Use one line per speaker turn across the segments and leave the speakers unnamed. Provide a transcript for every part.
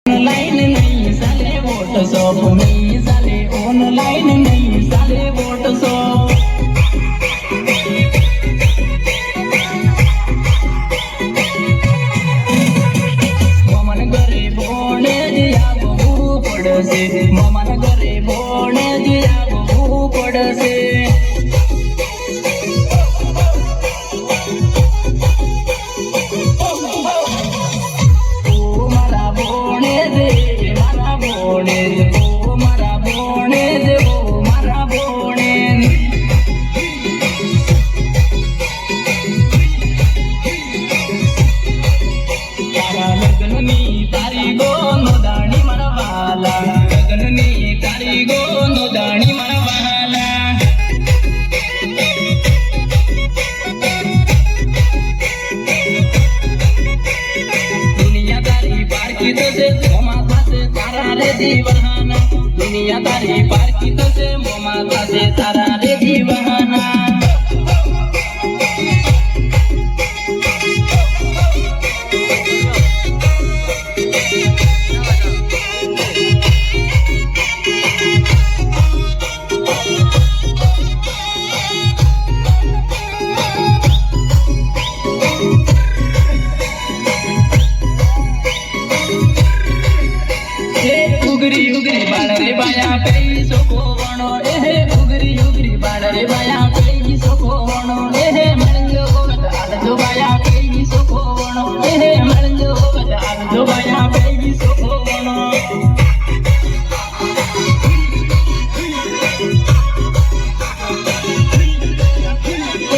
online नहीं साले WhatsApp में साले ऑनलाइन नहीं साले व्हाट्सएप ममन घरे बोणे दिया बहू पड़से ममन घरे बोणे दिया बहू पड़से दीवाना दुनिया तारी पार की तो से मोमा से तारा रे दीवाना उगरी उगरी बाड़ रे बाया पेई सोको वणो ए उगरी उगरी बाड़ रे बाया पेई सोको वणो ए मरंजो होवत आलजो बाया पेई सोको वणो ए मरंजो होवत आलजो बाया पेई सोको वणो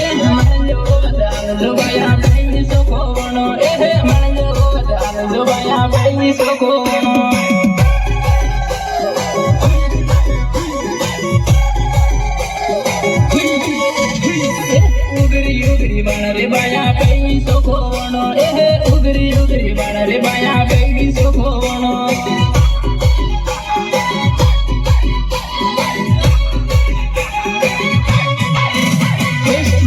ए मरंजो होवत आलजो बाया पेई सोको वणो ए मरंजो होवत आलजो बाया पेई सोको वणो रे बाया पेई सोको वणो ए उगरी उगरी बाण रे बाया पेई सोको वणो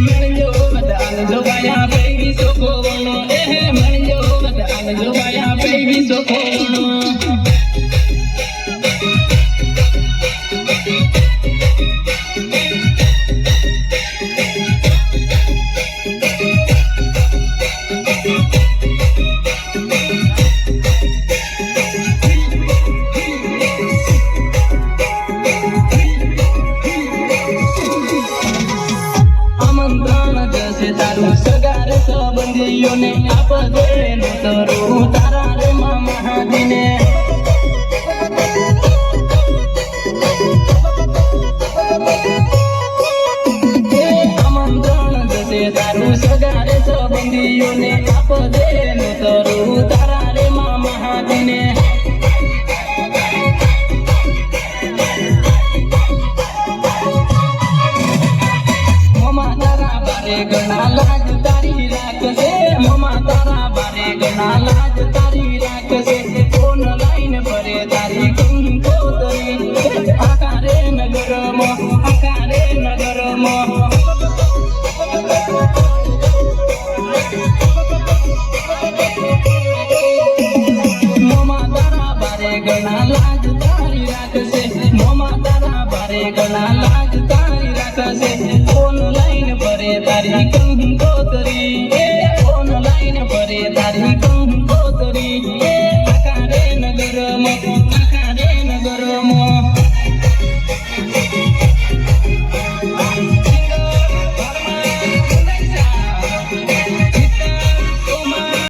मणजो बदाल जो बाया पेई सोको वणो ए मणजो बदाल जो बाया पेई सोको